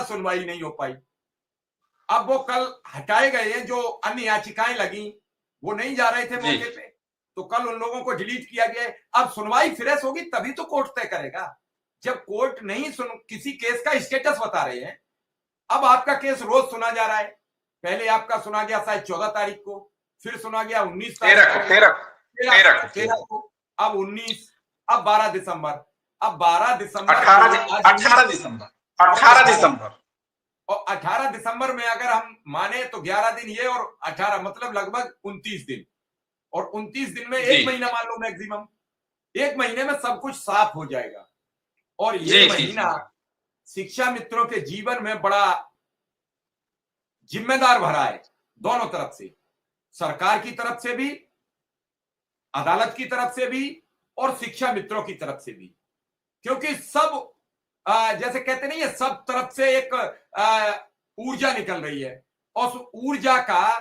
ज्यादा सुनवाई नहीं हो पाई। अब वो कल हटाए गए हैं, जो अन्य याचिकाएं लगी वो नहीं जा रहे थे मौके पे, तो कल उन लोगों को डिलीट किया गया है। अब सुनवाई फ्रेश होगी तभी तो कोर्ट तय करेगा। जब कोर्ट नहीं सुन, किसी केस का स्टेटस बता रहे हैं, अब आपका केस रोज सुना जा रहा है। पहले आपका सुना गया शायद 14 तारीख को, फिर सुना गया 19 तारीख को, 13 को, अब 19, अब 12 दिसंबर, अब 12 दिसंबर 18 दिसंबर और 18 दिसंबर में अगर हम माने तो 11 दिन ये और 18 मतलब लगभग 29 दिन, और 29 दिन में एक महीना मान लो मैक्सिमम, एक महीने में सब कुछ साफ हो जाएगा। और ये महीना शिक्षा मित्रों के जीवन में बड़ा जिम्मेदार भरा है, दोनों तरफ से, सरकार की तरफ से भी, अदालत की तरफ से भी, और शिक्षा मित्रों की तरफ से भी। क्योंकि सब जैसे कहते नहीं है, सब तरफ से एक ऊर्जा निकल रही है, और उस ऊर्जा का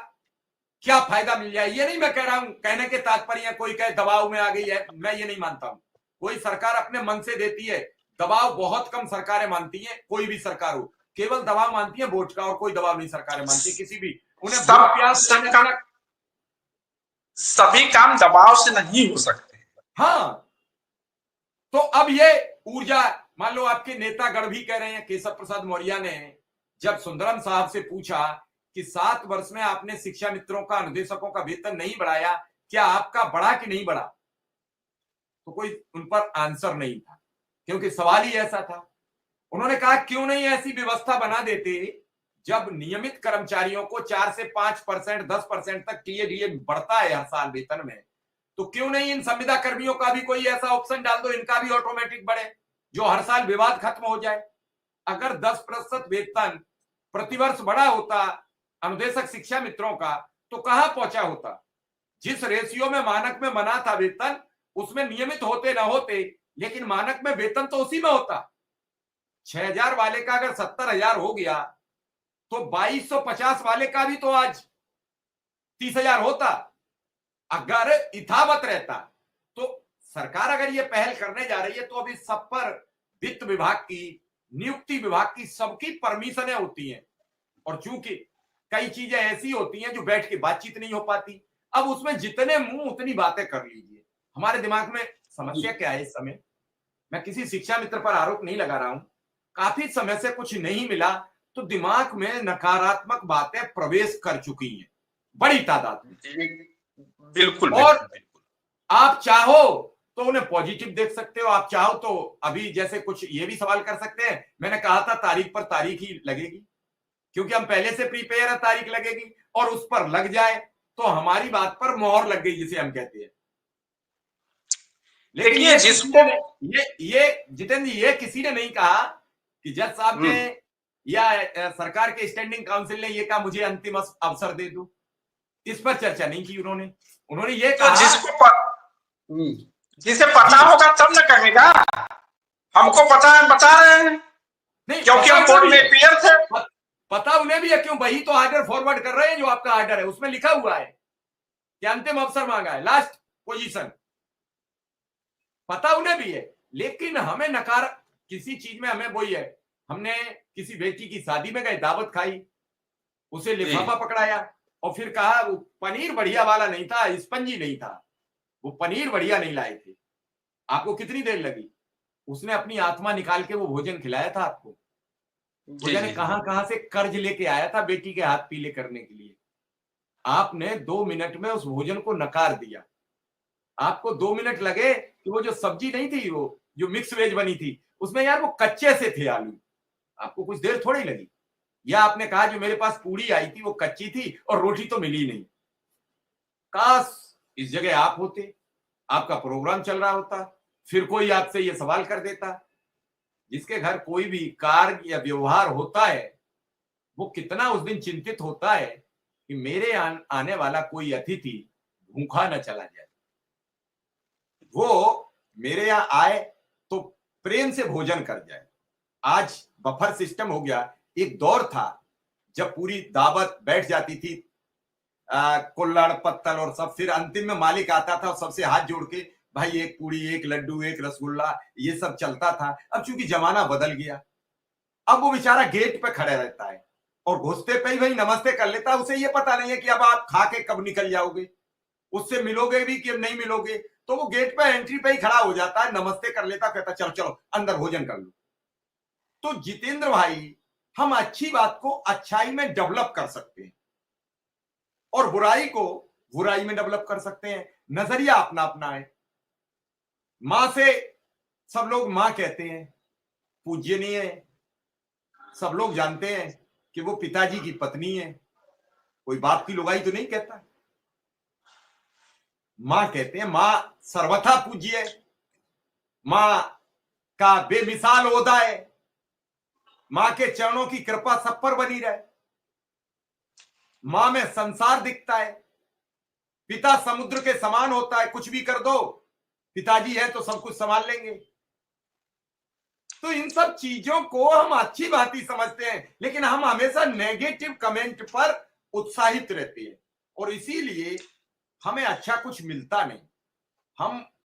क्या फायदा मिल जाए, ये नहीं मैं कह रहा हूं, कहने के तात्पर्य कोई कहे दबाव में आ गई है, मैं ये नहीं मानता हूं। कोई सरकार अपने मन से देती है, दबाव बहुत कम सरकारें मानती हैं, कोई भी सरकार हो, केवल दबाव मानती है वोट का, और कोई दबाव नहीं सरकारें मानती किसी भी, उन्हें सभी काम दबाव से नहीं हो सकते। हाँ, तो अब ये ऊर्जा, मान लो आपके नेतागण भी कह रहे हैं, केशव प्रसाद मौर्य ने जब सुंदरम साहब से पूछा कि 7 वर्ष में आपने शिक्षा मित्रों का, अनुदेशकों का वेतन नहीं बढ़ाया, क्या आपका बढ़ा कि नहीं बढ़ा, तो कोई उन पर आंसर नहीं था, क्योंकि सवाल ही ऐसा था। उन्होंने कहा क्यों नहीं ऐसी व्यवस्था बना देते, जब नियमित कर्मचारियों को 4 से 5%, 10% तक टीए बढ़ता है हर साल वेतन में, तो क्यों नहीं इन संविदा कर्मियों का भी कोई ऐसा ऑप्शन डाल दो, इनका भी ऑटोमेटिक बढ़े, जो हर साल विवाद खत्म हो जाए। अगर 10% वेतन प्रतिवर्ष बढ़ा होता अनुदेशक शिक्षा मित्रों का, तो कहां पहुंचा होता। जिस रेशियो में मानक में बना था वेतन, उसमें नियमित होते ना होते, लेकिन मानक में वेतन तो उसी में होता। 6000 वाले का अगर 70,000 हो गया, तो 2250 वाले का भी तो आज 30,000 होता। अगर इथावत रहता, तो सरकार अगर ये पहल करने जा रही है, तो अभी सब पर वित्त विभाग की, नियुक्ति विभाग की, सबकी परमिशनें होती हैं, और चूंकि कई चीजें ऐसी होती हैं जो बैठ के बातचीत नहीं हो पाती, अब उसमें जितने मुंह उतनी बातें कर लीजिए। हमारे दिमाग में समस्या क्या है इस समय, मैं किसी शिक्षा मित्र पर आरोप नहीं लगा रहा हूं, काफी समय से कुछ नहीं मिला, तो दिमाग में नकारात्मक बातें प्रवेश कर चुकी हैं बड़ी तादाद में। बिल्कुल, और आप चाहो तो उन्हें पॉजिटिव देख सकते हो, आप चाहो तो अभी जैसे कुछ ये भी सवाल कर सकते हैं, मैंने कहा था तारीख पर तारीख ही लगेगी, क्योंकि हम पहले से प्रीपेयर है, तारीख लगेगी, और उस पर लग जाए तो हमारी बात पर मोहर लग गई, जिसे हम कहते हैं। लेकिन ये जितेंद्र जी, ये किसी ने नहीं कहा कि जज साहब ने या सरकार के स्टैंडिंग काउंसिल ने ये कहा मुझे अंतिम अवसर दे दो, इस पर चर्चा नहीं की उन्होंने ये कहा, जिसे पता होगा तब न कहेगा, हमको पता है, बता रहे हैं, नहीं क्योंकि हम कोर्ट में पेयर थे। पता उन्हें भी है, क्यों, वही तो ऑर्डर फॉरवर्ड कर रहे हैं, जो आपका ऑर्डर है उसमें लिखा हुआ है कि अंतिम अवसर मांगा है, लास्ट पोजीशन, पता उन्हें भी है। लेकिन हमें नकार, किसी चीज में हमें वही है, हमने किसी बेटी की शादी में गए, दावत खाई, उसे लिफाफा पकड़ाया, और फिर कहा वो पनीर बढ़िया वाला नहीं था, स्पंजी नहीं था, वो पनीर बढ़िया नहीं लाए थे। आपको कितनी देर लगी, उसने अपनी आत्मा निकाल के वो भोजन खिलाया था आपको। जाने कहां से कर्ज लेके आया था बेटी के हाथ पीले करने के लिए, आपने 2 मिनट में उस भोजन को नकार दिया। आपको 2 मिनट लगे कि वो जो सब्जी नहीं थी, वो जो मिक्स वेज बनी थी, उसमें यार वो कच्चे से थे आलू, आपको कुछ देर थोड़ी लगी। या आपने कहा जो मेरे पास पूड़ी आई थी वो कच्ची थी और रोटी तो मिली नहीं। काश इस जगह आप होते, आपका प्रोग्राम चल रहा होता, फिर कोई आपसे ये सवाल कर देता। जिसके घर कोई भी कार्य या व्यवहार होता है, वो कितना उस दिन चिंतित होता है कि मेरे आने वाला कोई अतिथि भूखा न चला जाए, वो मेरे यहां आए तो प्रेम से भोजन कर जाए। आज बफर सिस्टम हो गया, एक दौर था जब पूरी दावत बैठ जाती थी, कुल्हड़ पत्तल और सब, फिर अंतिम में मालिक आता था और सबसे हाथ जोड़ के भाई एक पूड़ी, एक लड्डू, एक रसगुल्ला, ये सब चलता था। अब चूंकि जमाना बदल गया, अब वो बेचारा गेट पे खड़े रहता है और घुसते पे ही वही नमस्ते कर लेता है। उसे ये पता नहीं है कि अब आप खा के कब निकल जाओगे, उससे मिलोगे भी कि अब नहीं मिलोगे। तो वो गेट पे एंट्री पे ही खड़ा हो जाता है, नमस्ते कर लेता, कहता चलो चलो अंदर भोजन कर लो। तो जितेंद्र भाई, हम अच्छी बात को अच्छाई में डेवलप कर सकते हैं और बुराई को बुराई में डेवलप कर सकते हैं। नजरिया अपना अपना है। मां से सब लोग मां कहते हैं, पूज्यनीय है, सब लोग जानते हैं कि वो पिताजी की पत्नी है, कोई बाप की लुगाई तो नहीं कहता। मां कहते हैं, मां सर्वथा पूज्य है, मां का बेमिसाल ओहदा है, मां के चरणों की कृपा सब पर बनी रहे। मां में संसार दिखता है, पिता समुद्र के समान होता है, कुछ भी कर दो पिताजी है तो सब कुछ संभाल लेंगे। तो इन सब चीजों को हम अच्छी बात ही समझते हैं, लेकिन हम हमेशा नेगेटिव कमेंट पर उत्साहित रहते हैं और इसीलिए हमें अच्छा कुछ मिलता नहीं। हम